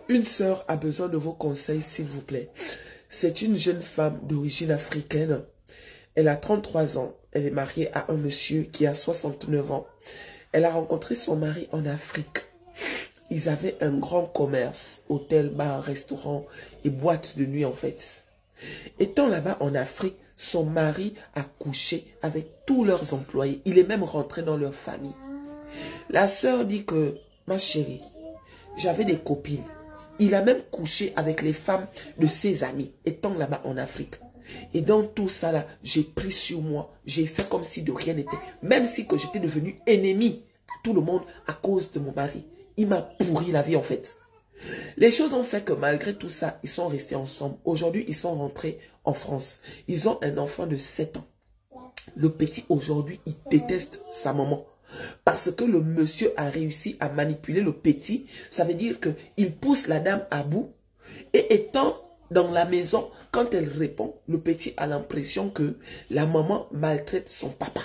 Une sœur a besoin de vos conseils, s'il vous plaît. C'est une jeune femme d'origine africaine. Elle a 33 ans. Elle est mariée à un monsieur qui a 69 ans. Elle a rencontré son mari en Afrique. Ils avaient un grand commerce, hôtel, bar, restaurant et boîte de nuit en fait. Étant là-bas en Afrique, son mari a couché avec tous leurs employés. Il est même rentré dans leur famille. La sœur dit que, ma chérie, j'avais des copines. Il a même couché avec les femmes de ses amis, étant là-bas en Afrique. Et dans tout ça là, j'ai pris sur moi, j'ai fait comme si de rien n'était. Même si que j'étais devenue ennemie à tout le monde à cause de mon mari. Il m'a pourri la vie en fait. Les choses ont fait que malgré tout ça, ils sont restés ensemble. Aujourd'hui, ils sont rentrés en France. Ils ont un enfant de 7 ans. Le petit aujourd'hui, il déteste sa maman. Parce que le monsieur a réussi à manipuler le petit. Ça veut dire qu'il pousse la dame à bout. Et étant dans la maison, quand elle répond, le petit a l'impression que la maman maltraite son papa.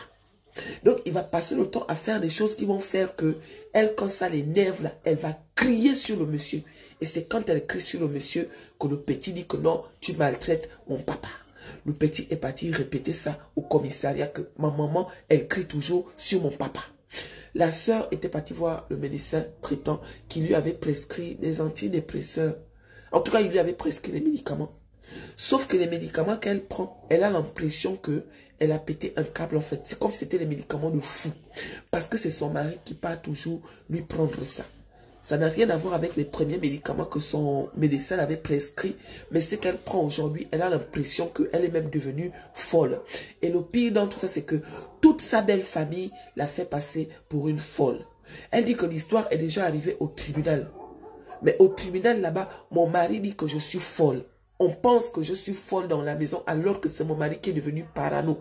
Donc, il va passer le temps à faire des choses qui vont faire que elle, quand ça l'énerve, là, elle va crier sur le monsieur. Et c'est quand elle crie sur le monsieur que le petit dit que non, tu maltraites mon papa. Le petit est parti répéter ça au commissariat que ma maman, elle crie toujours sur mon papa. La sœur était partie voir le médecin traitant qui lui avait prescrit des antidépresseurs. En tout cas, il lui avait prescrit des médicaments. Sauf que les médicaments qu'elle prend, elle a l'impression qu'elle a pété un câble en fait. C'est comme si c'était les médicaments de fou. Parce que c'est son mari qui part toujours lui prendre ça. Ça n'a rien à voir avec les premiers médicaments que son médecin avait prescrits. Mais ce qu'elle prend aujourd'hui, elle a l'impression qu'elle est même devenue folle. Et le pire dans tout ça, c'est que toute sa belle famille l'a fait passer pour une folle. Elle dit que l'histoire est déjà arrivée au tribunal. Mais au tribunal là-bas, mon mari dit que je suis folle. On pense que je suis folle dans la maison alors que c'est mon mari qui est devenu parano.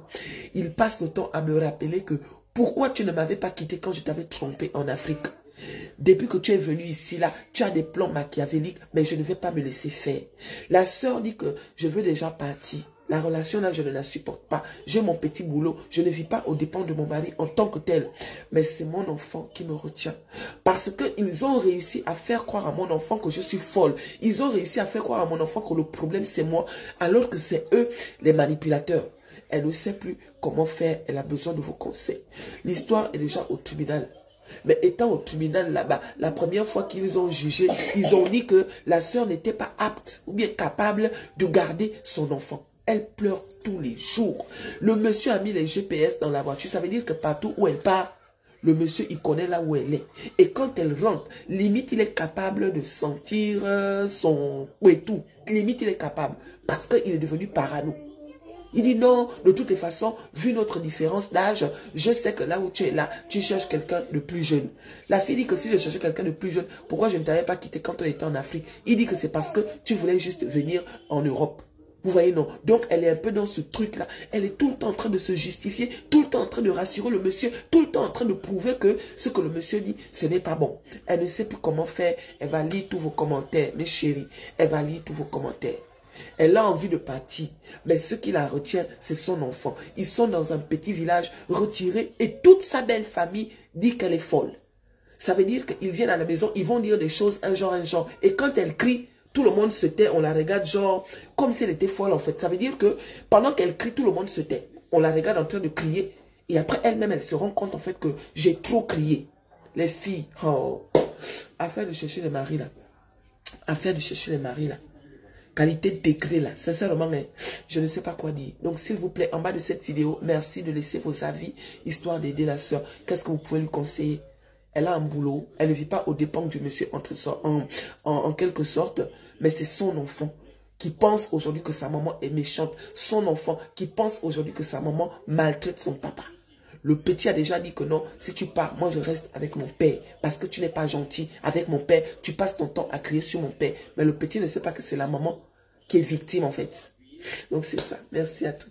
Il passe le temps à me rappeler que pourquoi tu ne m'avais pas quitté quand je t'avais trompé en Afrique. Depuis que tu es venu ici, là, tu as des plans machiavéliques, mais je ne vais pas me laisser faire. La sœur dit que je veux déjà partir. La relation là, je ne la supporte pas. J'ai mon petit boulot. Je ne vis pas aux dépens de mon mari en tant que tel. Mais c'est mon enfant qui me retient. Parce qu'ils ont réussi à faire croire à mon enfant que je suis folle. Ils ont réussi à faire croire à mon enfant que le problème c'est moi. Alors que c'est eux les manipulateurs. Elle ne sait plus comment faire. Elle a besoin de vos conseils. L'histoire est déjà au tribunal. Mais étant au tribunal là-bas, la première fois qu'ils ont jugé, ils ont dit que la sœur n'était pas apte ou bien capable de garder son enfant. Elle pleure tous les jours. Le monsieur a mis les GPS dans la voiture. Ça veut dire que partout où elle part, le monsieur, il connaît là où elle est. Et quand elle rentre, limite, il est capable de sentir son... et tout. Limite, il est capable. Parce qu'il est devenu parano. Il dit non, de toutes les façons, vu notre différence d'âge, je sais que là où tu es là, tu cherches quelqu'un de plus jeune. La fille dit que si je cherchais quelqu'un de plus jeune, pourquoi je ne t'avais pas quitté quand on était en Afrique? Il dit que c'est parce que tu voulais juste venir en Europe. Vous voyez, non. Donc, elle est un peu dans ce truc-là. Elle est tout le temps en train de se justifier, tout le temps en train de rassurer le monsieur, tout le temps en train de prouver que ce que le monsieur dit, ce n'est pas bon. Elle ne sait plus comment faire. Elle va lire tous vos commentaires, mes chéris. Elle va lire tous vos commentaires. Elle a envie de partir, mais ce qui la retient, c'est son enfant. Ils sont dans un petit village retiré et toute sa belle famille dit qu'elle est folle. Ça veut dire qu'ils viennent à la maison, ils vont dire des choses, un genre. Et quand elle crie, tout le monde se tait, on la regarde genre comme si elle était folle en fait. Ça veut dire que pendant qu'elle crie, tout le monde se tait. On la regarde en train de crier. Et après elle-même, elle se rend compte en fait que j'ai trop crié. Les filles, oh, affaire de chercher les maris là. Affaire de chercher les maris là. Qualité degré là, sincèrement, hein, je ne sais pas quoi dire. Donc s'il vous plaît, en bas de cette vidéo, merci de laisser vos avis, histoire d'aider la sœur. Qu'est-ce que vous pouvez lui conseiller? Elle a un boulot, elle ne vit pas aux dépens du monsieur en quelque sorte, mais c'est son enfant qui pense aujourd'hui que sa maman est méchante. Son enfant qui pense aujourd'hui que sa maman maltraite son papa. Le petit a déjà dit que non, si tu pars, moi je reste avec mon père. Parce que tu n'es pas gentil avec mon père. Tu passes ton temps à crier sur mon père. Mais le petit ne sait pas que c'est la maman qui est victime en fait. Donc c'est ça. Merci à tous.